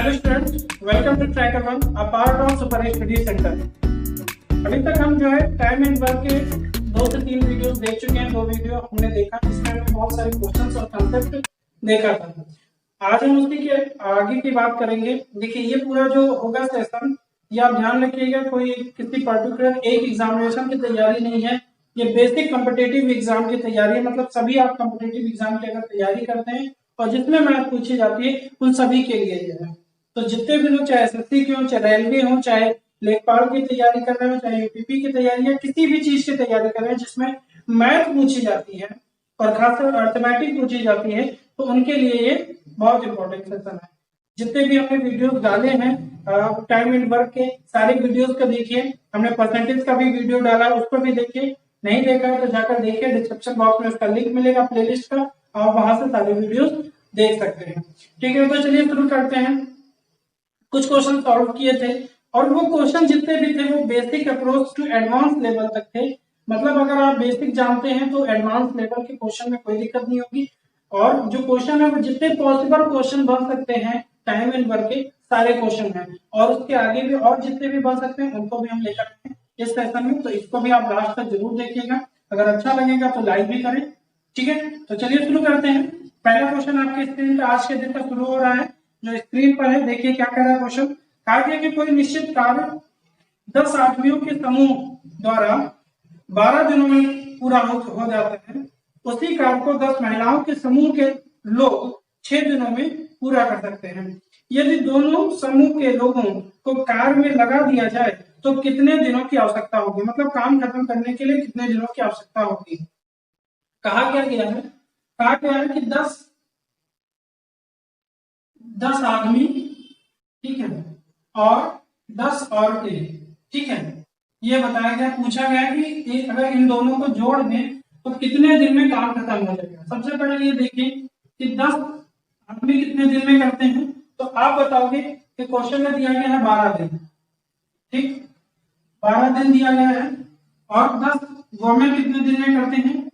Hello students, welcome to tracker one, a part of super study centre. अभी तक हम जो है टाइम एंड वर्क के 2 से 3 वीडियोस देख चुके हैं। 2 वीडियो हमने देखा जिसमें हमने बहुत सारे क्वेश्चंस और कंसेप्ट देखा था। आज हम उसकी के आगे की बात करेंगे। देखिए, ये पूरा जो होगा सेशन, ये आप ध्यान रखिएगा, कोई किसी पर्टिकुलर एक एग्जामिनेशन की तैयारी नहीं है। ये बेसिक कॉम्पिटिटिव एग्जाम की तैयारी है। मतलब सभी आप कॉम्पिटिटिव एग्जाम की अगर तैयारी करते हैं और जिसमें मैथ पूछी जाती है, उन सभी के लिए ये है। तो जितने भी लोग, चाहे एसएससी के हो, चाहे रेलवे हो, चाहे लेखपाल की तैयारी कर रहे हो, चाहे यूपीपी की तैयारी है, किसी भी चीज की तैयारी कर रहे हैं जिसमें मैथ पूछी जाती है और खासकर अर्थमेटिक पूछी जाती है, तो उनके लिए ये बहुत इंपॉर्टेंट सेशन है। जितने भी हमने वीडियोस डाले हैं टाइम एंड वर्क के, सारे वीडियोस को देखिए। हमने परसेंटेज का भी वीडियो डाला है, उसको भी देखिए। नहीं देखा है तो जाकर देखिए, डिस्क्रिप्शन बॉक्स में उसका लिंक मिलेगा प्लेलिस्ट का, आप वहां से सारे वीडियोस देख सकते हैं। ठीक है, तो चलिए शुरू करते हैं। कुछ क्वेश्चन सॉल्व किए थे और वो क्वेश्चन जितने भी थे वो basic approach to advance level तक थे। मतलब अगर आप बेसिक जानते हैं तो एडवांस लेवल के क्वेश्चन में कोई दिक्कत नहीं होगी। और जो क्वेश्चन है वो जितने पॉसिबल क्वेश्चन बन सकते हैं टाइम एंड वर्क के, सारे क्वेश्चन हैं। और उसके आगे भी और जितने भी बन सकते हैं उनको भी हम लेकर आए हैं इस सेशन में। तो इसको भी आप लास्ट तक जरूर देखिएगा। अगर अच्छा लगेगा तो लाइक भी करें। ठीक है, तो चलिए शुरू करते हैं। पहला क्वेश्चन आपके स्क्रीन पे आज के दिन का शुरू हो रहा है, जो स्क्रीन पर है। देखिए क्या कह रहा है क्वेश्चन। कहा गया कि कोई निश्चित कार्य 10 आदमियों के समूह द्वारा 12 दिनों में पूरा हो जाता है। उसी कार्य को 10 महिलाओं के समूह के लोग 6 दिनों में पूरा कर सकते हैं। यदि दोनों समूह के लोगों को कार्य में लगा दिया जाए तो कितने दिनों की आवश्यकता होगी। मतलब काम खत्म करने के लिए कितने दिनों की आवश्यकता होगी। कहा क्या गया है, कहा गया है कि 10 आदमी, ठीक है, और 10 औरतें, ठीक है, ये बताया गया, पूछा गया कि अगर इन दोनों को जोड़ दें तो कितने दिन में काम खत्म हो जाएगा। सबसे पहले ये देखिए कि 10 आदमी कितने दिन में करते हैं, तो आप बताओगे कि क्वेश्चन में दिया गया है 12 दिन, ठीक, 12 दिन दिया गया है। और 10 वोमेन कितने दिन में करते हैं,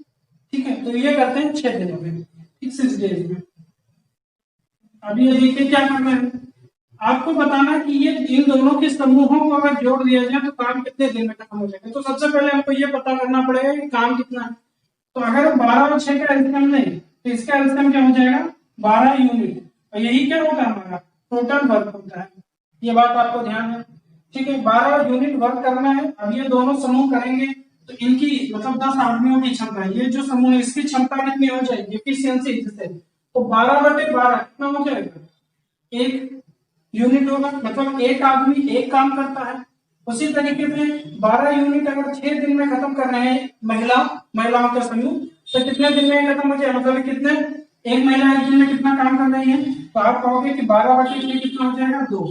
ठीक है, तो ये करते हैं 6 दिनों में, ठीक, 6 डेज में। अभी ये देखिए क्या करना है, आपको बताना कि ये इन दोनों के समूहों को अगर जोड़ दिया जाए तो काम कितने दिन में खत्म हो जाएगा। तो सबसे पहले हमको ये पता करना पड़ेगा कि काम कितना है। तो अगर 12 और 6 का एल्सियम लें तो इसका एल्सियम क्या हो जाएगा, 12 यूनिट। और यही क्या होता है, हमारा टोटल वर्क होता है। ये बात आपको ध्यान है, ठीक है। 12 यूनिट वर्क करना है। अब ये दोनों समूह करेंगे तो इनकी, मतलब 10 आदमियों की क्षमता, ये जो समूह है इसकी क्षमता कितनी हो जाएगी, एफिशिएंसी इससे, तो 12/12 कितना हो जाएगा, 1 यूनिट होगा। मतलब एक आदमी एक काम करता है। उसी तरीके से 12 यूनिट अगर 6 दिन में खत्म कर रहे हैं महिलाओं का समूह, तो कितने दिन में खत्म हो जाएगा, मतलब कितने, एक महिला एक दिन में कितना काम कर रही है, तो आप कहोगे कि 12/6 कितना हो जाएगा, 2।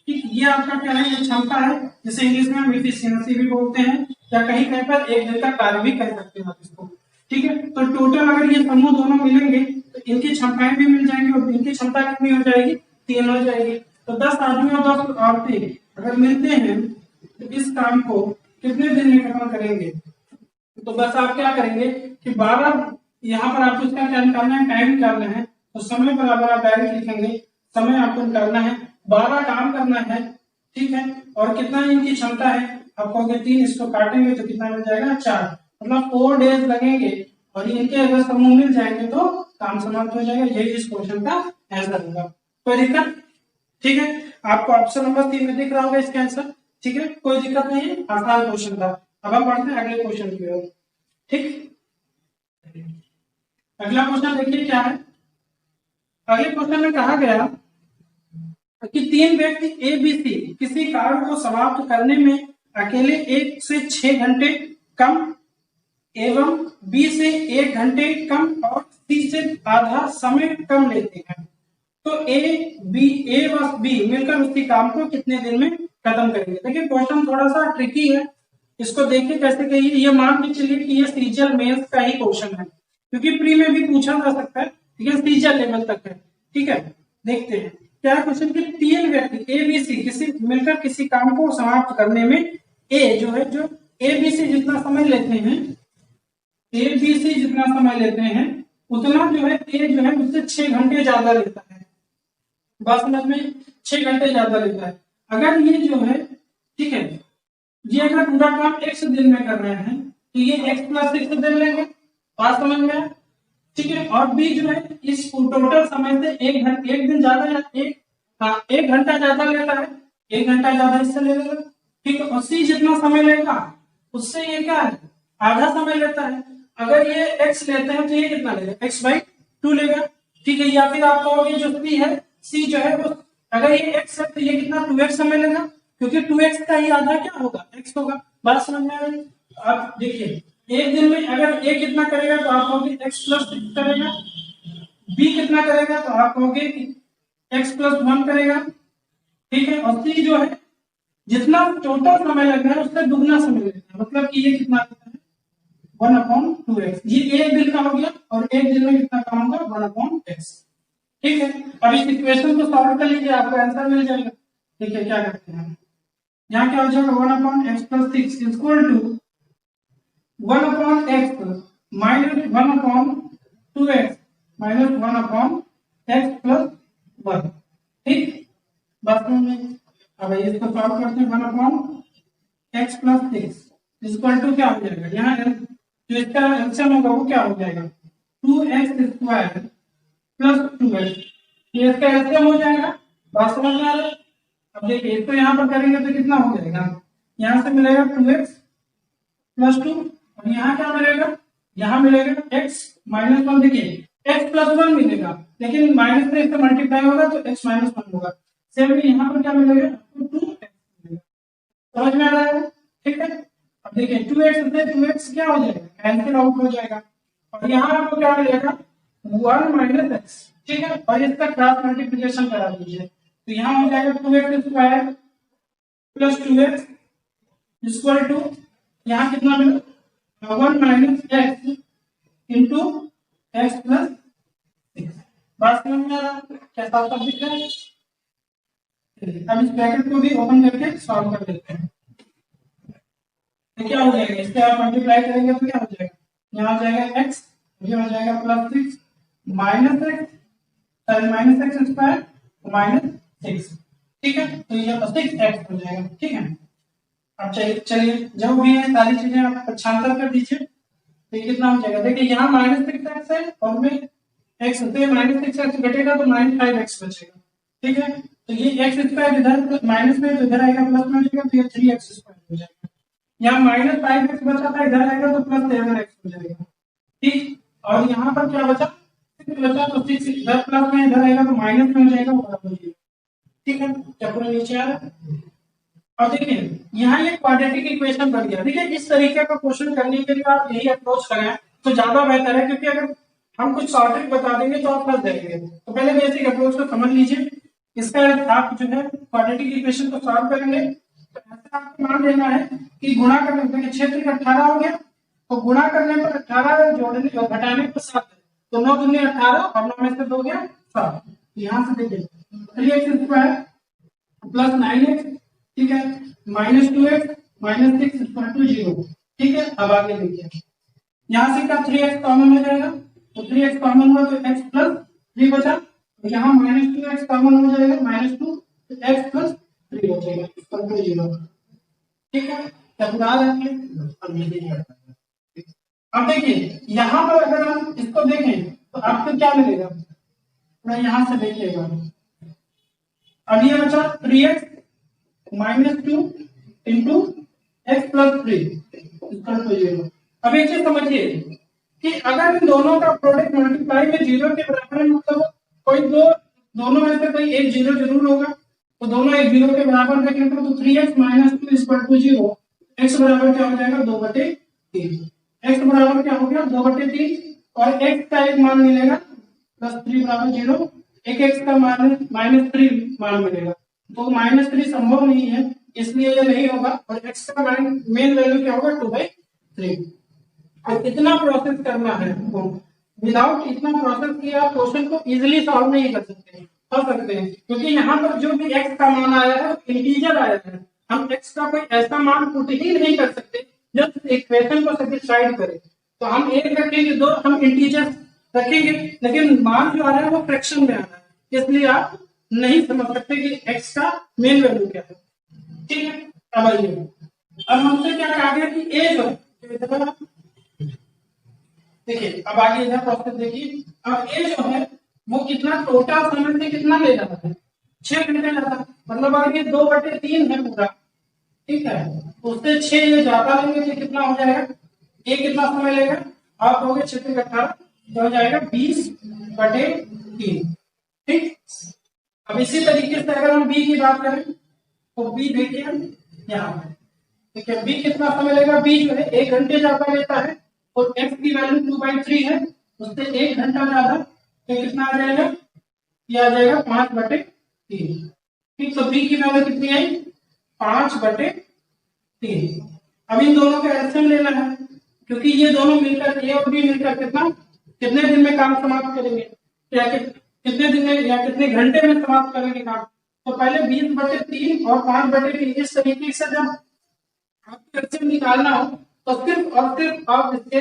ठीक, ये आपका क्या है, ये क्षमता है, जिसे इंग्लिश में हम एफिशिएंसी भी बोलते हैं, या कहीं कहीं पर एक दिन का कार्य भी कह सकते हैं आप इसको। ठीक है, तो टोटल अगर ये समूह दोनों मिलेंगे तो इनकी क्षमताएं भी मिल जाएंगी और इनकी क्षमता कितनी हो जाएगी, 3 हो जाएगी। तो 10 आदमी और 10 औरतें अगर मिलते हैं तो इस काम को कितने दिन में खत्म करेंगे। तो बस आप क्या करेंगे कि 12, यहाँ पर आपको इसका क्या निकालना है, टाइम निकालना है। तो समय बराबर आप डायरेक्ट लिखेंगे, समय आपको निकालना है, 12 काम करना है, ठीक है, और कितना इनकी क्षमता है, आप कहोगे 3, इसको काटेंगे तो कितना मिल जाएगा, 4। मतलब 4 डेज लगेंगे और इनके अगर समूह मिल जाएंगे तो काम समाप्त हो जाएगा। यही इस क्वेश्चन का आंसर होगा। कोई दिक्कत, ठीक है। आपको ऑप्शन नंबर 3 में दिख रहा होगा इसका आंसर, ठीक है, कोई दिक्कत नहीं है, आसान क्वेश्चन था। अब हम बढ़ते हैं अगले क्वेश्चन की ओर, ठीक। अगला क्वेश्चन देखिए क्या है। अगले क्वेश्चन में कहा गया कि 3 व्यक्ति ए बी सी किसी कार्य को समाप्त करने में अकेले 1 से 6 घंटे कम एवं बी से 1 घंटे कम और सी से आधा समय कम लेते हैं, तो ए व बी मिलकर उसी काम को कितने दिन में खत्म करेंगे। देखिए क्वेश्चन थोड़ा सा ट्रिकी है, इसको देखिए कैसे कहिए। ये मान के चलिए कि ये सीजीएल मेंस का ही क्वेश्चन है, क्योंकि प्री में भी पूछा जा सकता है, लेकिन सीजीएल लेवल तक है, ठीक है। देखते हैं क्या क्वेश्चन की। 3 व्यक्ति ए बी सी किसी मिलकर किसी काम को समाप्त करने में, ए जो है, जो ए बी सी जितना समय लेते हैं, ए बी सी जितना समय लेते हैं उतना जो है ए जो है उससे 6 घंटे ज्यादा लेता है। बात समझ में, 6 घंटे ज्यादा लेता है। अगर ये जो है, ठीक है, ये अगर पूरा काम x दिन में कर रहे हैं तो ये x प्लस 6 दिन लेंगे। बात समझ में आया? ठीक है, और b जो है इस टोटल समय से एक दिन ज्यादा या एक, हाँ, 1 घंटा ज्यादा लेता है, 1 घंटा ज्यादा इससे ले लेगा। ठीक है, और c जितना समय लेगा उससे ये क्या है, आधा समय लेता है। अगर ये x लेते हैं तो ये कितना लेगा, x/2 लेगा। ठीक है, या फिर आप कहोगे जो c है, c जो है वो, अगर ये x है तो ये कितना 2x समय लेगा, क्योंकि 2x का ही आधा क्या होगा, x होगा। बात समझ में आ रही है? आप देखिए एक दिन में अगर a कितना करेगा तो आप कहोगे x प्लस 6 करेगा, b कितना करेगा तो आप कहोगे x प्लस 1 करेगा। ठीक है, और c जो है जितना टोटल समय लग रहा है उससे दुगना समय लगेगा, मतलब कि ये कितना आता है 1/2x। ये एक दिन का हो गया, और एक दिन में कितना काम होगा 1/x। ठीक है, अब इस इक्वेशन को सॉल्व कर लीजिए, आपको आंसर मिल जाएगा। ठीक है, क्या करते हैं, यहाँ क्या हो जाएगा 1/x plus 6 equal to 1/x minus 1/2x minus 1/x plus 1। ठीक, बात में अब इसको सॉल्व करते हैं, 1/x प्लस 6 इक्वल टू क्या हो जाएगा, यहाँ जो इसका एलसीएम होगा वो क्या हो जाएगा 2x² प्लस 2x, ये इसका एलसीएम हो जाएगा। बात समझ में आ रहा है? अब देखिए इसको यहाँ पर करेंगे तो कितना हो जाएगा, यहाँ से मिलेगा 2x प्लस 2, और यहाँ क्या मिलेगा, यहाँ मिलेगा x माइनस 1। देखिए x प्लस 1 मिलेगा, लेकिन माइनस से इससे मल्टीप्लाई होगा तो x माइनस 1 होगा। सेम यहाँ पर क्या मिलेगा, 2x मिलेगा। समझ में आ रहा है? ठीक है, अब देखिए 2x से 2x क्या हो जाएगा, कैंसिल आउट हो जाएगा, और यहाँ आपको क्या मिलेगा 1 माइनस एक्स। ठीक है, और इसका क्रॉस मल्टीप्लिकेशन करा दीजिए, तो यहाँ हो जाएगा 2x² plus 2x equal to, यहाँ कितना मिला 1 minus x into x plus 6। बात समझ में आ रहा है? क्या साफ दिख रहा है? अब इस ब्रैकेट को भी ओपन करके सॉल्व कर लेते हैं, तो क्या हो जाएगा, इसके आप मल्टीप्लाई करेंगे तो क्या हो जाएगा, यहाँ हो जाएगा x, ये हो जाएगा plus 6 minus x, sorry minus x square minus 6। ठीक है, तो ये 6x हो जाएगा। ठीक है, अब चलिए जो भी है सारी चीजें आप पक्षांतर कर दीजिए, तो ये कितना हो जाएगा, देखिए यहाँ -6x है और में x से -6x घटेगा तो -5x बचेगा। ठीक है, तो ये x² इधर माइनस में तो इधर आएगा प्लस में हो जाएगा, तो ये 3x² हो जाएगा। यहाँ -5x बचा था, इधर आएगा तो प्लस 7x हो जाएगा। ठीक, और यहाँ पर क्या बचा, 6 बचा, तो 6 इधर प्लस में इधर आएगा तो माइनस में हो जाएगा, बराबर हो जाएगा। ठीक है, क्या पूरा नीचे आ रहा है? अब देखिए यहाँ ये क्वाड्रेटिक इक्वेशन बन गया। देखिए इस तरीके का क्वेश्चन करने के लिए आप यही अप्रोच करें तो ज्यादा बेहतर है, क्योंकि अगर हम कुछ शॉर्टकट बता देंगे तो आप फंस जाएंगे। तो पहले बेसिक अप्रोच को समझ लीजिए। इसका आप जो है क्वाड्रेटिक इक्वेशन को सॉल्व करेंगे तो ऐसा आपको मान लेना है कि गुणा करने पर क्षेत्र 18 हो गया, तो गुणा करने पर 18 जोड़ने घटाने पर 7, तो 9 दूनी 18 और 9 में से 2 गया 7। यहाँ से देखिए 3x² प्लस 9x, ठीक है, -2x माइनस 6 इक्वल टू 0। ठीक है, अब आगे देखिए यहाँ से क्या 3x कॉमन हो जाएगा, तो 3x कॉमन हुआ तो x प्लस 3 बचा, तो यहाँ -2x कॉमन हो जाएगा -2, तो x प्लस 3 बचेगा इक्वल टू 0। ठीक है, तब याद रखिए। अब देखिए यहाँ पर अगर हम इसको देखें तो आपको क्या मिलेगा, थोड़ा यहाँ से देखिएगा। अब ये बचा 3x -2 into x plus 3 equal to 0। अब एक चीज समझिए कि अगर इन दोनों का प्रोडक्ट मल्टीप्लाई में 0 के बराबर है, मतलब कोई दोनों में से कोई एक 0 जरूर होगा, तो दोनों एक 0 के बराबर रखेंगे तो 3x -2 इक्वल टू 0, x बराबर क्या हो जाएगा 2/3, x बराबर क्या हो गया 2/3, और x का एक मान मिलेगा +3 बराबर 0, एक x का मान -3 मान मिलेगा, तो -3 संभव नहीं है इसलिए ये नहीं होगा, और x का मेन वैल्यू क्या होगा 2/3। अब इतना प्रोसेस करना है आपको, विदाउट इतना प्रोसेस किए आप क्वेश्चन को इजीली सॉल्व नहीं कर सकते हैं, क्योंकि यहाँ पर जो भी x का मान आया है इंटीजर आया है, हम x का कोई ऐसा मान पुट ही नहीं कर सकते जो इक्वेशन को सेटिस्फाइड करे। तो हम एक रखेंगे, दो हम इंटीजर रखेंगे, लेकिन मान जो आ रहा है वो फ्रैक्शन में आ रहा है, इसलिए आप नहीं समझ सकते कि x का मेन वैल्यू क्या है। ठीक है, अब आइए, अब हमसे क्या कहा गया कि a जो है, देखिए अब आगे इधर प्रोसेस देखिए, अब a जो है वो कितना टोटल समय से कितना ले रहा है, 6 घंटे लेता है, मतलब अगर ये 2/3 है पूरा, ठीक है, उससे 6 ये ज्यादा लेंगे तो कितना हो जाएगा, ये कितना समय लेगा, आप कहोगे 6 18 तो हो जाएगा 20/3। ठीक, अब इसी तरीके से अगर हम बी की बात करें तो बी देखिए यहाँ पे, ठीक है, बी कितना समय लेगा, बी जो है 1 घंटे ज्यादा लेता है और x की वैल्यू 2/3 है, उससे 1 घंटा ज्यादा, तो कितना आ जाएगा, ये आ जाएगा 5/3। ठीक, तो बी की वैल्यू कितनी आई, 5/3। अब इन दोनों का एलसीएम लेना है, क्योंकि ये दोनों मिलकर, ए और बी मिलकर कितने दिन में काम समाप्त करेंगे, या कितने दिन में या कितने घंटे में समाप्त करेंगे काम। तो पहले 20/3 और 5/3, इस तरीके से जब आपको एलसीएम निकालना हो तो सिर्फ और सिर्फ आप इसके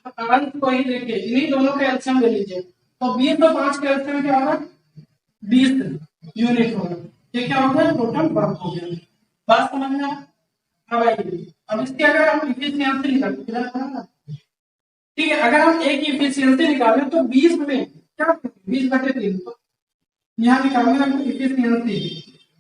अंक को ही लेके इन्हीं दोनों का एलसीएम ले लीजिए। तो 20 और 5 का एलसीएम क्या होगा, 20 यूनिट होगा। ये क्या होगा, टोटल वर्क हो गया। बात समझ में आया? अब आइए, अब इसके अगर हम इफिशियंसी निकालें, ठीक है, अगर हम एक इफिशियंसी निकालें तो 20 में क्या, 20/3, तो यहाँ निकालना है इफिशियंसी,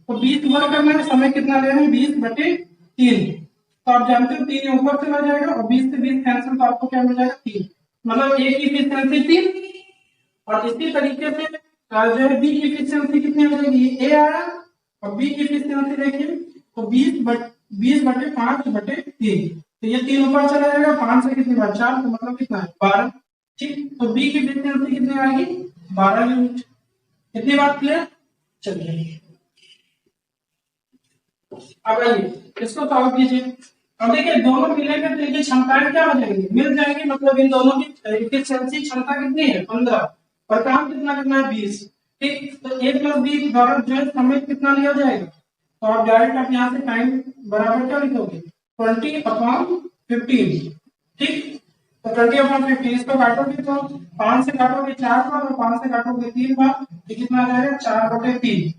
तो 20 वर्क करने में समय कितना ले रहे हैं, 20/3। तो आप जानते हो 3 ऊपर चला जाएगा और 20 से 20 कैंसिल, तो आपको क्या मिल जाएगा, 3, मतलब ए की इफिशियंसी 3। और इसी तरीके से जो है बी की इफिशियंसी कितनी हो जाएगी, ए आया और बी की इफिशियंसी देखिए तो 20/5/3, तो ये 3 ऊपर चला जाएगा, 5 से कितनी बार 4, तो मतलब कितना है 12। ठीक, तो बी की इफिशियंसी कितनी आएगी, 12 यूनिट। कितनी बात क्लियर, चलिए अब आइए इसको सॉल्व कीजिए। अब देखिए दोनों मिलेंगे तो इनकी क्षमताएं क्या हो जाएंगी, मिल जाएंगी, मतलब इन दोनों की इफिशियंसी क्षमता कितनी है, 15, और काम कितना करना है, 20। ठीक, तो a + b द्वारा जो है समय कितना लिया जाएगा, तो आप डायरेक्ट आप यहाँ से टाइम बराबर क्या लिखोगे, 20/15। ठीक, तो 20/15 इसको काटोगे तो 5 से काटोगे 4 बार और 5 से काटोगे 3 बार, तो कितना आ जाएगा, 4/3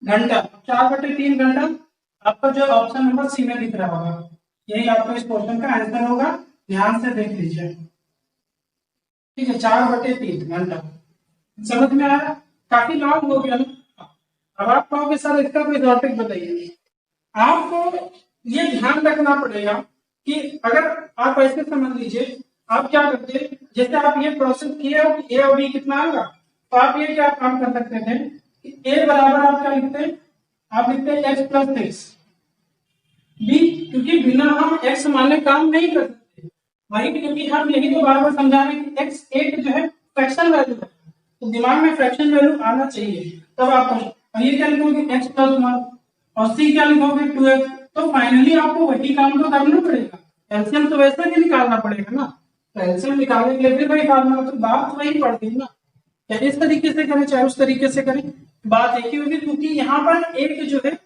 घंटा। 4/3 घंटा आपका जो ऑप्शन नंबर सी में दिख रहा होगा, यही आपका इस क्वेश्चन का आंसर होगा, ध्यान से देख लीजिए। ठीक है, 4/3 घंटा। समझ में आया, काफी लॉन्ग हो गया ना। अब आप कहोगे सर इसका कोई टॉपिक बताइए। आपको ये ध्यान रखना पड़ेगा कि अगर आप ऐसे समझ लीजिए, आप क्या करते, जैसे आप ये प्रोसेस किए हो कि ए और बी कितना आएगा, तो आप ये क्या काम कर सकते थे कि ए बराबर आप क्या लिखते, आप लिखते x + x, बी क्योंकि बिना हम x माने काम नहीं कर सकते, वही क्योंकि हम यही तो बार बार समझा रहे हैं कि x एक जो है फ्रैक्शन वैल्यू है, तो दिमाग में फ्रैक्शन वैल्यू आना चाहिए, तब आप ये क्या लिखोगे, x + 1, और c क्या लिखोगे, 2x। तो फाइनली आपको वही काम तो करना पड़ेगा, एलसीएम तो वैसे ही निकालना पड़ेगा ना, तो एलसीएम निकालने के लिए फिर वही फार्मूला, तो बात वही पड़ती है ना, चाहे इस तरीके से करें चाहे उस तरीके से करें, बात एक ही होगी, क्योंकि यहाँ पर एक जो है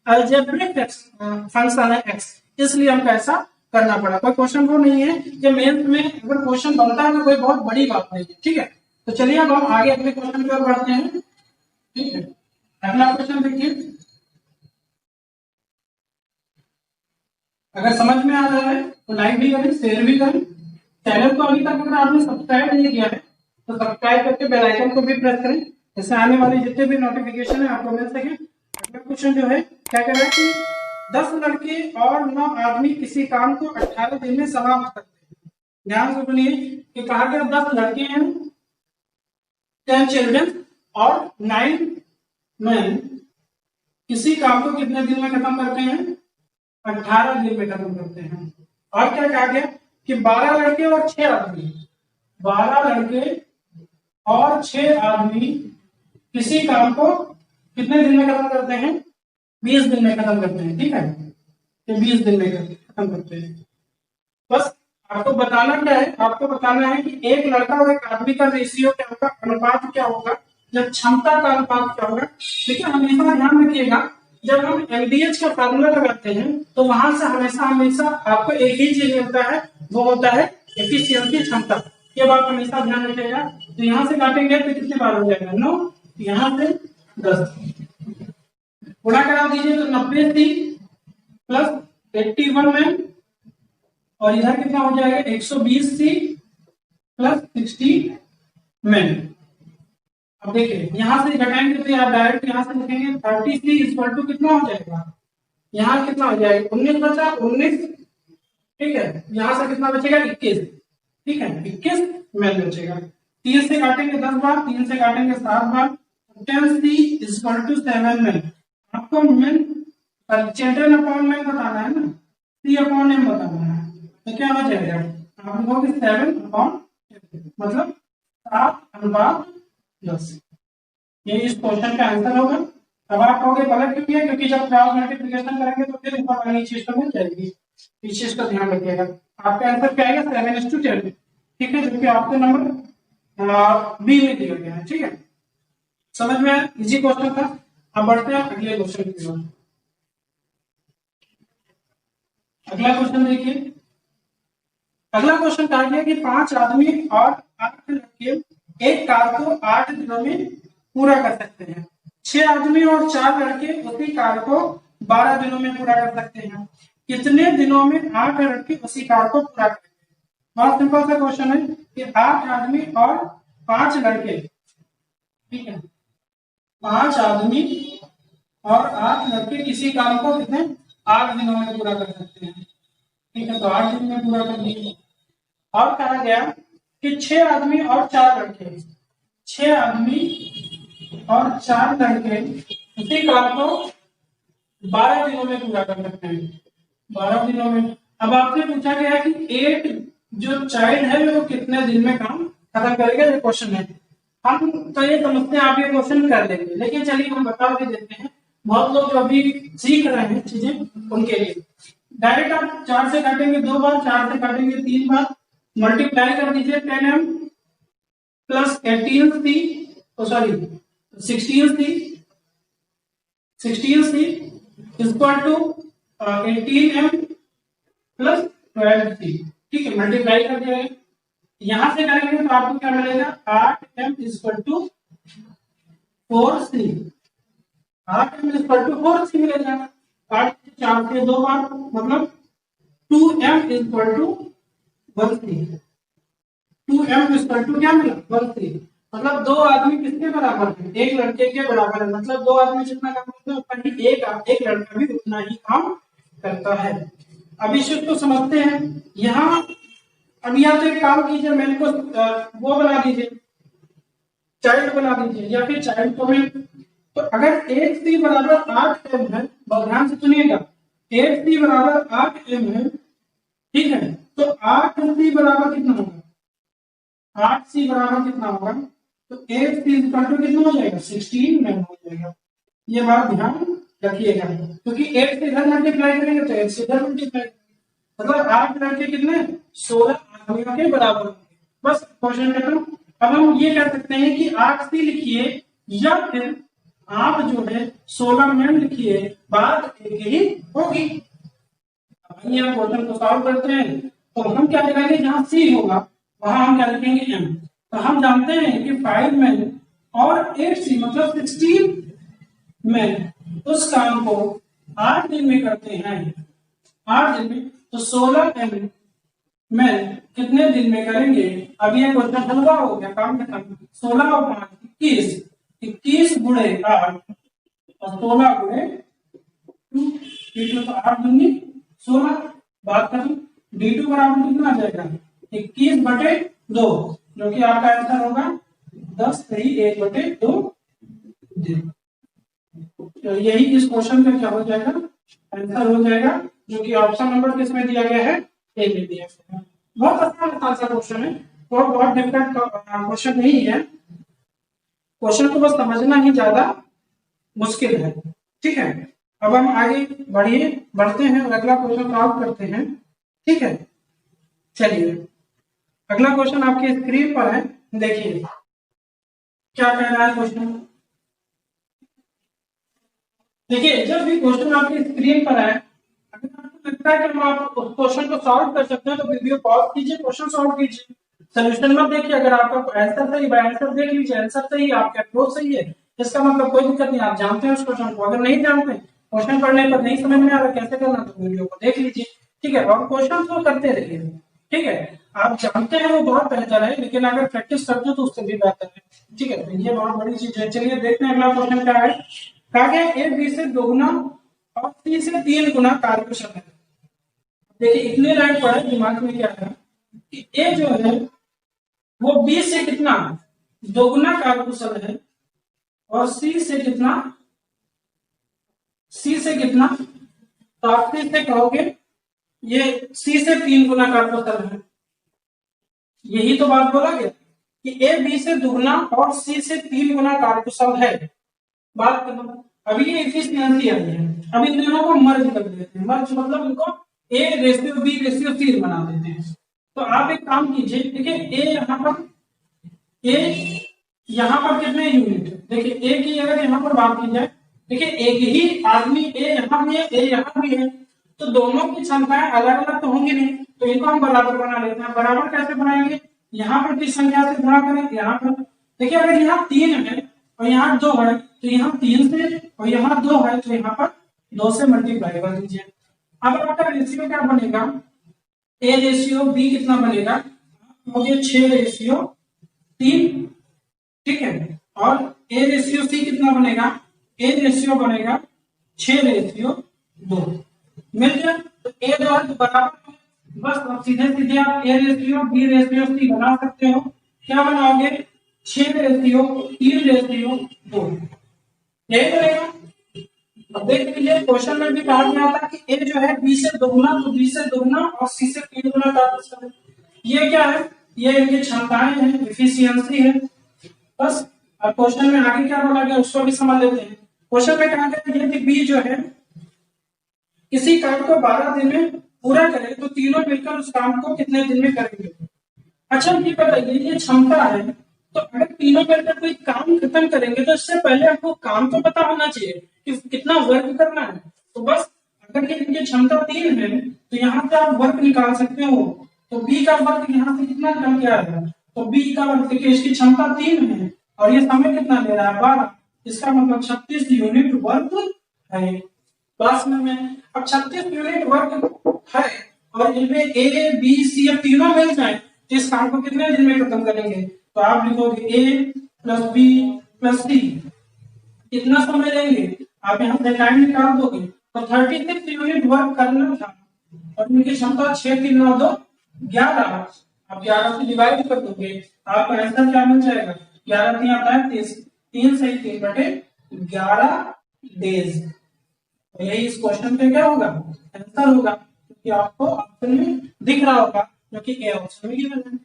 अलजेब्रिक फंक्शन है x, इसलिए हमको ऐसा करना पड़ा। कोई क्वेश्चन वो नहीं है कि मेंस में अगर क्वेश्चन बनता है तो कोई बहुत बड़ी बात नहीं है। ठीक है, तो चलिए अब हम आगे अगले क्वेश्चन की ओर बढ़ते हैं। ठीक है, अगला क्वेश्चन देखिए, अगर समझ में आ रहा है तो लाइक भी करें, शेयर भी करें। चैनल को अभी तक अगर आपने सब्सक्राइब नहीं किया है तो सब्सक्राइब करके बेल आइकन को भी प्रेस करें, जैसे आने वाले जितने भी नोटिफिकेशन है आपको मिल सके। अगला क्वेश्चन जो है क्या कह रहा है कि 10 लड़के और 9 आदमी किसी काम को 18 दिन में समाप्त करते हैं। ध्यान से सुनिए कि कहा गया 10 लड़के हैं, 10 चिल्ड्रन और 9 मैन किसी काम को कितने दिन में खत्म करते हैं, 18 दिन में खत्म करते हैं। और क्या कहा गया कि 12 लड़के और 6 आदमी, 12 लड़के और 6 आदमी किसी काम को कितने दिन में खत्म करते हैं, 20 दिन में खत्म करते हैं। ठीक है, तो 20 दिन में खत्म करते हैं। बस आपको बताना क्या है, आपको बताना है कि एक लड़का और एक आदमी का रेशियो क्या होगा, अनुपात क्या होगा, जब क्षमता का अनुपात क्या होगा। ठीक है, हमेशा ध्यान रखिएगा जब हम एमडीएच का फार्मूला लगाते हैं तो वहां से हमेशा आपको एक ही चीज मिलता है, वो होता है एफिशिएंसी, क्षमता। ये बात हमेशा ध्यान रखिएगा। तो यहाँ से काटेंगे तो कितने बार हो जाएगा, 9, यहाँ से 10। गुणा करा दीजिए तो 90C प्लस 81 मैन, और इधर कितना हो जाएगा 120C प्लस 60 मैन। अब देखिए यहां से घटाएंगे तो आप डायरेक्ट यहां से लिखेंगे 30C इक्वल टू कितना हो जाएगा, यहाँ कितना हो जाएगा 19 बचा 19, ठीक है, यहां से कितना बचेगा 21, ठीक है 21 मैन बचेगा। 3 से काटेंगे 10 बार, 3 से काटेंगे 7 बार, 10C इक्वल टू 7 मैन। आपको मैन चिल्ड्रन अपॉन मैन बताना है ना, C अपॉन M बताना है, तो क्या हो जाएगा आप लिखोगे 7 अपॉन, मतलब 7/10। ये इस क्वेश्चन का आंसर होगा। अब आप कहोगे गलत क्यों किया, क्योंकि जब क्रॉस मल्टीप्लिकेशन करेंगे तो फिर ऊपर वाली चीज तो मिल जाएगी, इस चीज का ध्यान रखिएगा। आपका आंसर क्या आएगा 7:10, ठीक है, जो कि आपके नंबर बी में दिया गया है, ठीक है, समझ में आया, इजी क्वेश्चन था। अब बढ़ते हैं अगले क्वेश्चन की ओर। अगला क्वेश्चन देखिए, अगला क्वेश्चन कहा गया कि 5 आदमी और 8 लड़के एक कार को 8 दिनों में पूरा कर सकते हैं। 6 आदमी और 4 लड़के उसी कार को 12 दिनों में पूरा कर सकते हैं। कितने दिनों में 8 लड़के उसी कार को पूरा करेंगे? बहुत सिंपल सा क्वेश्चन है कि 8 आदमी और 5 लड़के, ठीक है, 5 आदमी और 8 लड़के किसी काम को कितने 8 दिनों में पूरा कर सकते हैं, ठीक है, तो 8 दिन में पूरा कर दिए। और कहा गया कि 6 आदमी और 4 लड़के, 6 आदमी और 4 लड़के उसी काम को 12 दिनों में पूरा कर सकते हैं, 12 दिनों में। अब आपसे पूछा गया है कि 8 जो चाइल्ड है वो कितने दिन में काम खत्म करेगा, ये क्वेश्चन है। हम तो ये समझते हैं आप ये क्वेश्चन कर लेंगे, लेकिन चलिए हम बता भी देते हैं, बहुत लोग जो अभी सीख रहे हैं चीजें उनके लिए। डायरेक्ट आप 4 से काटेंगे 2 बार, 4 से काटेंगे 3 बार, मल्टीप्लाई कर दीजिए 10m plus 18C, sorry 16C equal to 18m plus 12C, ठीक है, मल्टीप्लाई कर दिया। यहां से करेंगे तो आपको क्या मिलेगा 8m equal to 4C, 8m equal to 4C मिलेगा। 8 से 4 से 2 बार, मतलब 2m equal to 1C, 2m equal to क्या मिला 1C, मतलब 2 आदमी किसके बराबर है, एक लड़के के बराबर है, मतलब 2 आदमी जितना काम करते हैं उतना ही एक लड़का भी उतना ही काम करता है। अब इस चीज को समझते हैं। यहाँ अब या तो एक काम कीजिए, मैन को वो बना दीजिए, चाइल्ड बना दीजिए, या फिर चाइल्ड को मैन। तो अगर 8C बराबर 8m है, बहुत ध्यान से सुनिएगा, 8C बराबर 8m है, ठीक है, तो 8C बराबर कितना होगा, 8C बराबर कितना होगा, तो 8C इक्वल टू कितना हो जाएगा 16 मैन हो जाएगा। ये बात ध्यान रखिएगा, क्योंकि 8 से इधर मल्टीप्लाई करेंगे तो 8 से इधर मल्टीप्लाई, मतलब 8 लड़के कितने 16 आदमियों के बराबर होंगे। बस क्वेश्चन खत्म। अब हम ये कह सकते हैं कि 8C लिखिए या फिर आप जो है 16 मैन लिखिए, बात एक ही होगी। अब ये क्वेश्चन को सॉल्व करते हैं, तो हम क्या लिखेंगे, जहां C होगा वहां हम क्या लिखेंगे M। तो हम जानते हैं कि 5 मैन और 8C मतलब 16 मैन उस काम को 8 दिन में करते हैं, 8 दिन में, तो 16 मैन कितने दिन में करेंगे। अब ये क्वेश्चन हलवा हो गया, काम खत्म। 16 और 5 21, 21 गुणे 8 और 16 गुणे 2, तो 8 दूनी 16, बात खत्म। D2 बराबर कितना आ जाएगा 21/2, जो कि आपका आंसर होगा 10 सही 1/2 दिन। तो यही इस क्वेश्चन का क्या हो जाएगा आंसर हो जाएगा, जो कि ऑप्शन नंबर किसमें दिया गया है, ए में दिया गया है। बहुत आसान सा क्वेश्चन है, तो बहुत डिफिकल्ट क्वेश्चन नहीं है, क्वेश्चन को बस समझना ही ज्यादा मुश्किल है, ठीक है। अब हम आगे बढ़ते हैं और अगला क्वेश्चन सॉल्व करते हैं, ठीक है। चलिए अगला क्वेश्चन आपके स्क्रीन पर है, देखिए क्या कह रहा है क्वेश्चन। देखिए जब भी क्वेश्चन आपकी स्क्रीन पर है, अगर आपको लगता है कि हम आप उस क्वेश्चन को सॉल्व कर सकते हैं तो वीडियो पॉज कीजिए, क्वेश्चन सॉल्व कीजिए, सोल्यूशन मत देखिए। अगर आपका आंसर सही है आंसर देख लीजिए, आंसर सही है आपका अप्रोच सही है, इसका मतलब कोई दिक्कत नहीं, आप जानते हैं उस क्वेश्चन को। अगर नहीं जानते, क्वेश्चन पढ़ने पर नहीं समझ में आ रहा कैसे करना, तो वीडियो को देख लीजिए, ठीक है, और क्वेश्चन तो करते रहिए, ठीक है। आप जानते हैं वो बहुत बेहतर है, लेकिन अगर प्रैक्टिस करते हो तो उससे भी बेहतर है, ठीक है। तो ये बहुत बड़ी चीज है। चलिए देखते हैं अगला क्वेश्चन क्या है। कहा गया ए बी से 2 गुना और सी से 3 गुना कार्यकुशल है। देखिए इतने लाइन पढ़े, दिमाग में क्या है कि ए जो है वो बी से कितना 2 गुना कार्यकुशल है, और सी से कितना, तो आप से कहोगे ये सी से 3 गुना कार्यकुशल है। यही तो बात बोला गया कि ए बी से दुगना और सी से 3 गुना कार्यकुशल है। बात करो, अभी ये एफिशिएंसी आई है, अब इन दोनों को मर्ज कर देते हैं। मर्ज मतलब इनको A ratio B ratio C बना देते हैं। तो आप एक काम कीजिए, देखिए ए यहाँ पर कितने यूनिट, देखिए ए की अगर यहाँ पर बात की जाए, देखिए एक ही आदमी ए यहाँ भी है, ए यहाँ भी है, तो दोनों की क्षमताएं अलग अलग तो होंगी नहीं, तो इनको हम बराबर बना लेते हैं। बराबर कैसे बनाएंगे, यहाँ पर किस संख्या से गुणा करें, यहाँ पर देखिए अगर यहाँ 3 है और यहाँ 2 है, तो यहाँ 3 से, और यहाँ 2 है तो यहाँ पर 2 से मल्टीप्लाई कर दीजिए। अब आपका रेशियो क्या बनेगा, ए रेशियो बी कितना बनेगा, हो गया 6 रेशियो 3, ठीक है, और ए रेशियो सी कितना बनेगा, ए रेशियो बनेगा 6 रेशियो 2, मिल गया। तो ए जो है बराबर, बस अब सीधे सीधे आप A ratio B ratio C बना सकते हो। क्या बनाओगे, 6 रेशियो 3 रेशियो 2, यही बनेगा। अब देख लीजिए क्वेश्चन में भी कहा गया था कि ए जो है बी से दोगुना, तो बी से दोगुना और सी से 3 गुना का, ये क्या है, ये इनकी क्षमताएं हैं, एफिशिएंसी है। बस अब क्वेश्चन में आगे क्या बोला गया उसको भी समझ लेते हैं। क्वेश्चन में कहा गया यदि बी जो है किसी काम को 12 दिन में पूरा करे तो तीनों मिलकर उस काम को कितने दिन में करेंगे। अच्छा ये बताइए, ये क्षमता है, तो अगर तीनों मिलकर कोई काम खत्म करेंगे तो इससे पहले आपको काम तो पता होना चाहिए कि कितना वर्क करना है। तो बस अगर ये क्षमता 3 है तो यहाँ से आप वर्क निकाल सकते हो, तो बी का वर्क यहाँ से कितना निकल के आएगा, तो बी का वर्क देखिए इसकी क्षमता 3 है और ये समय कितना ले रहा है 12, इसका मतलब 36 यूनिट वर्क है। क्लास में अब 36 यूनिट वर्क है और इनमें ए बी सी अब तीनों मिल जाए तो इस काम को कितने दिन में खत्म करेंगे, तो आप लिखोगे ए प्लस बी प्लस सी, कितना समय लेंगे, आप यहाँ से टाइम निकाल दोगे। तो 36 यूनिट वर्क करना था और इनकी क्षमता 6 3 9 2 11, आप 11 से डिवाइड कर दोगे, आपका आंसर क्या मिल जाएगा, 11 3 आता है 30, 3 से 3 बटे 11 डेज। तो यही इस क्वेश्चन पे क्या होगा, आंसर होगा, क्योंकि आपको ऑप्शन में दिख रहा होगा जो कि ए ऑप्शन में गिवन है।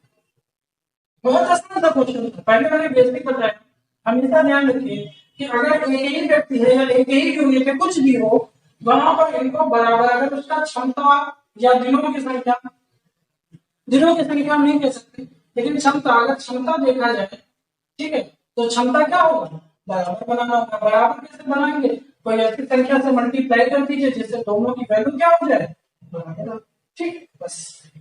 बहुत आसान था क्वेश्चन, पहले मैंने बेसिक बताया। हमेशा ध्यान रखिए कि अगर एक ही व्यक्ति है या एक ही यूनिट है कुछ भी हो, वहां पर इनको बराबर, अगर उसका क्षमता या दिनों की संख्या हम नहीं कह सकते, लेकिन क्षमता, अगर क्षमता देखा जाए, ठीक है, तो क्षमता क्या होगा, बराबर बनाना होगा। बराबर कैसे बनाएंगे, कोई ऐसी संख्या से मल्टीप्लाई कर दीजिए जिससे दोनों की वैल्यू क्या हो जाए, बराबर, ठीक, बस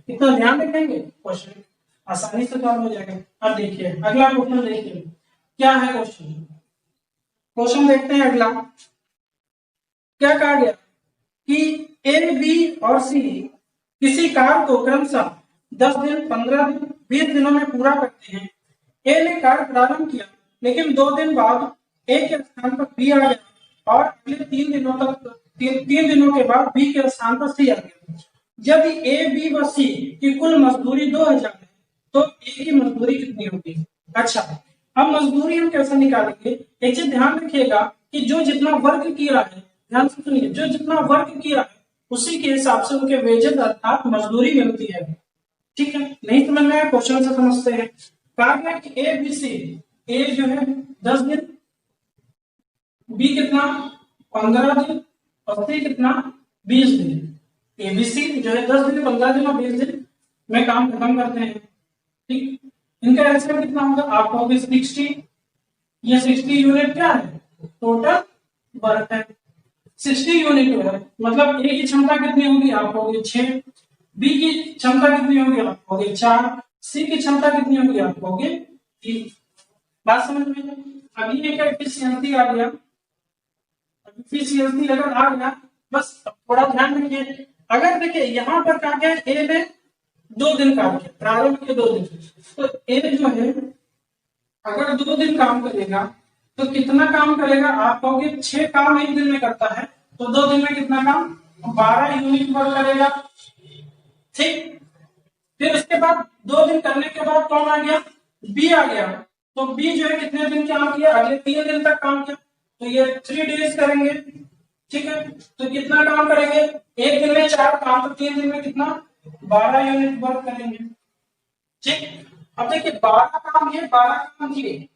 इतना ध्यान रखेंगे, क्वेश्चन आसानी से सॉल्व हो जाएगा। अब देखिए अगला क्वेश्चन, देखिए क्या है क्वेश्चन देखते हैं अगला। क्या कहा गया कि ए बी और सी किसी कार्य को क्रमशः 10 दिन 15 दिन 20 दिनों में पूरा करते हैं। ए ने कार्य प्रारंभ किया, लेकिन 2 दिन बाद ए के स्थान पर बी आ गया और अगले 3 दिनों तक 3 दिनों के बाद बी के स्थान पर सी आ गया। यदि ए बी व सी की कुल मजदूरी 2000 है तो ए की मजदूरी कितनी होगी। अच्छा, अब मजदूरी हम कैसे निकालेंगे, एक चीज ध्यान रखिएगा कि जो जितना वर्क किया है, ध्यान से सुनिए, जो जितना वर्क किया है उसी के हिसाब से उनके वेजेस अर्थात मजदूरी मिलती है, ठीक है। नहीं समझ में आया, क्वेश्चन से समझते हैं। कहा गया कि ए बी सी, ए जो है 10 दिन, बी कितना 15 दिन और सी कितना 20 दिन। ए बी सी जो है 10 दिन 15 दिन और 20 दिन में काम खत्म करते हैं, ठीक। इनका आंसर कितना होगा, आप कहोगे 60, ये 60 यूनिट क्या है, टोटल वर्क है। 60 यूनिट है, मतलब ए की क्षमता कितनी होगी, आप कहोगे 6, बी की क्षमता कितनी होगी, आप कहोगे 4, सी की क्षमता कितनी होगी, आप कहोगे 3। बात समझ में? अभी ये क्या एफिशिएंसी आ गया, एफिशिएंसी अगर आ गया, बस थोड़ा ध्यान रखिए। अगर देखिए यहाँ पर क्या है, ए ने 2 दिन काम किया, प्रारंभ के 2 दिन, तो ए जो है अगर 2 दिन काम करेगा तो कितना काम करेगा? आप कहोगे 6 काम एक दिन में करता है, तो 2 दिन में कितना काम? 12 यूनिट वर्क करेगा। ठीक, फिर उसके बाद 2 दिन करने के बाद कौन आ गया? बी आ गया। तो बी जो है कितने दिन काम किया? अगले 3 दिन तक काम किया, तो ये 3 डेज करेंगे। ठीक है, तो कितना काम करेंगे? एक दिन में 4 काम, तो 3 दिन में कितना? 12 यूनिट वर्क करेंगे। ठीक, अब देखिए 12 काम ये, 12 काम ये,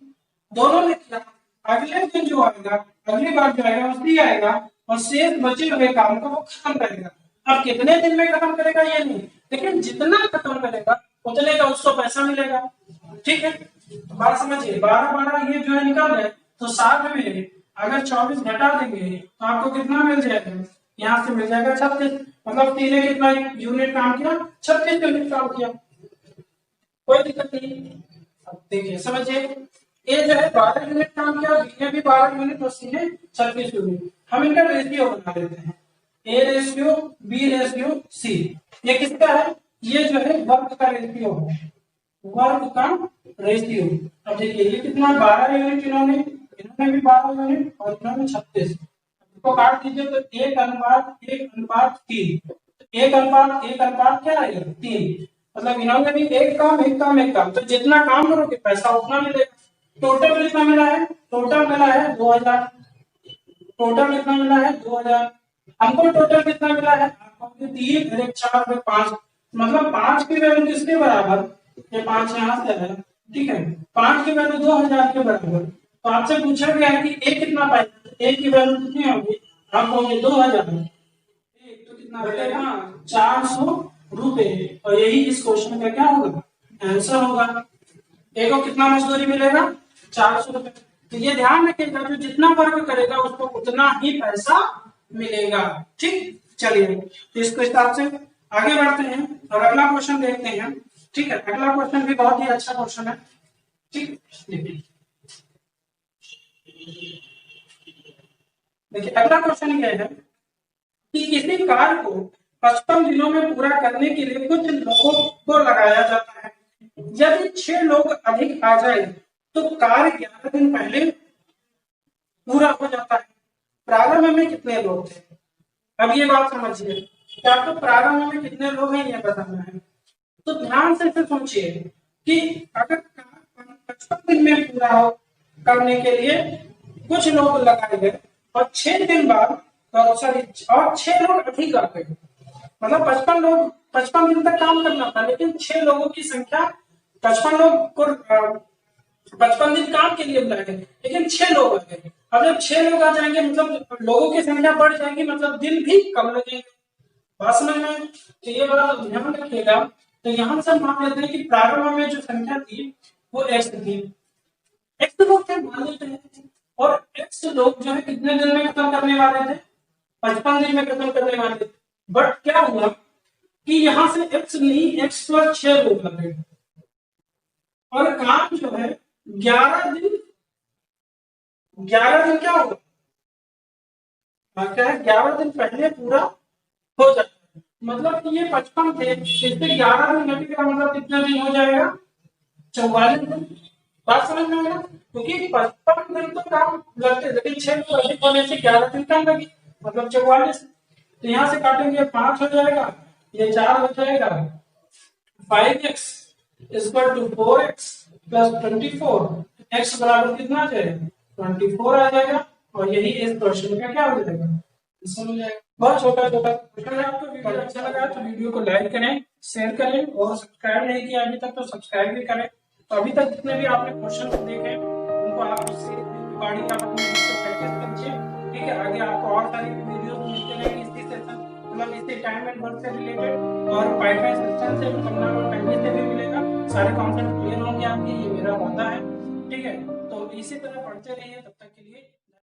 दोनों ने किया। अगले दिन जो आएगा, अगली बार जो आएगा उसी आएगा, और शेष बचे हुए काम को वो खत्म करेगा। अब कितने दिन में खत्म करेगा ये नहीं, लेकिन जितना खत्म करेगा उतने का उसको पैसा मिलेगा। ठीक है, बात समझिए। 12 ये जो है निकल गए, तो 7 में अगर 24 घटा देंगे तो आपको कितना मिल जाएगा? यहाँ से मिल जाएगा 36। मतलब तीन कितना यूनिट काम किया? 36 यूनिट काम किया। कोई दिक्कत नहीं। अब देखिए समझिए, ए जो है 12 यूनिट काम किया, बी ने भी 12 यूनिट और सी ने 36 यूनिट। हम इनका रेशियो बना लेते हैं, A ratio B ratio C. ये किसका है? ये जो है वर्क का रेशियो है, वर्क का रेशियो। अब देखिए ये कितना? 12 यूनिट इन्होंने भी 12 यूनिट और इन्होंने 36। इसको काट दीजिए तो 1:1:3। 1:1 क्या आएगा? 3। मतलब इन्होंने भी एक काम एक काम एक काम, तो जितना काम करोगे पैसा उतना मिलेगा। टोटल कितना मिला है? टोटल मिला है 2000। टोटल कितना मिला है? 2000। हमको टोटल कितना मिला है? 3 और 4 और 5, मतलब 5 की वैल्यू किसके बराबर? ये 5 यहाँ से है। ठीक है, 5 की वैल्यू 2000 के बराबर। तो आपसे पूछा गया है कि ए कितना पाएगा? ए की वैल्यू कितनी होगी? आप कहोगे 2000। तो कितना बचेगा? 400 रुपए। और यही इस क्वेश्चन का क्या होगा? आंसर होगा। ए को कितना मजदूरी मिलेगा? 400 रुपए। तो ये ध्यान रखिएगा, जो जितना वर्क करेगा उसको उतना ही पैसा मिलेगा। ठीक, चलिए तो इसको हिसाब से आगे बढ़ते हैं और अगला क्वेश्चन देखते हैं। ठीक है, अगला क्वेश्चन भी बहुत ही अच्छा क्वेश्चन है। ठीक, देखिए अगला क्वेश्चन क्या है कि किसी कार्य को 55 दिनों में पूरा करने के लिए कुछ लोगों को लगाया जाता है। यदि 6 लोग अधिक आ जाए तो कार्य 11 दिन पहले पूरा हो जाता है। प्रारंभ में कितने लोग थे? अब ये बात समझिए कि आपको प्रारंभ में कितने लोग हैं ये बताना है। तो ध्यान से सोचिए कि अगर 55 दिन में पूरा हो करने के लिए कुछ लोग लगाए गए और 6 दिन बाद सॉरी और 6 लोग अधिक आ गए, मतलब 55 लोग 55 दिन तक काम करना था, लेकिन 6 लोगों की संख्या 55 लोग को 55 दिन काम के लिए बुलाए गए, लेकिन 6 लोग आ गए। अब जब 6 लोग आ जाएंगे मतलब लोगों की संख्या बढ़ जाएगी, मतलब दिन भी कम लगेंगे। बात समझ में? तो ये बात ध्यान रखिएगा। तो यहाँ से मान लेते हैं कि प्रारंभ में जो संख्या थी वो एक्स थी, एक्स लोग थे मान लेते हैं, और एक्स लोग जो है कितने दिन में खत्म करने वाले थे? 55 दिन में खत्म करने वाले थे। बट क्या हुआ कि यहाँ से एक्स नहीं, एक्स प्लस 6 लोग लगे और काम जो है 11 दिन क्या होगा? क्या है? 11 दिन पहले पूरा हो जाता है। मतलब कि ये 55 थे, इससे 11 दिन घटेगा, मतलब कितना दिन हो जाएगा? 44 दिन। बात समझ में आएगा? क्योंकि 55 दिन तो काम लगते, लेकिन 6 लोग अधिक होने से 11 दिन कम लगी, मतलब 44। तो यहाँ से काटेंगे 5 हो जाएगा, ये 4 हो जाएगा। 5x equal to 4x plus 24, x बराबर कितना आ जाएगा? 24 आ जाएगा। और यही इस क्वेश्चन का क्या हो जाएगा? आंसर हो जाएगा। बहुत छोटा छोटा क्वेश्चन है। आपको वीडियो अच्छा लगा तो वीडियो को लाइक करें, शेयर करें, और सब्सक्राइब नहीं किया अभी तक तो सब्सक्राइब भी करें। तो अभी तक जितने भी आपने क्वेश्चन देखे उनको आप उससे रिकॉर्डिंग आप अपने प्रैक्टिस कीजिए। ठीक है, आगे आपको और सारी वीडियो मिलते रहेंगे इसी सेशन, मतलब इसी टाइम एंड वर्क से रिलेटेड, और पाइपलाइन सिस्टम से पहले से भी मिलेगा। सारे कॉन्सेप्ट क्लियर होंगे आपके, ये मेरा वादा है। ठीक है, तो इसी तरह पढ़ते रहिए।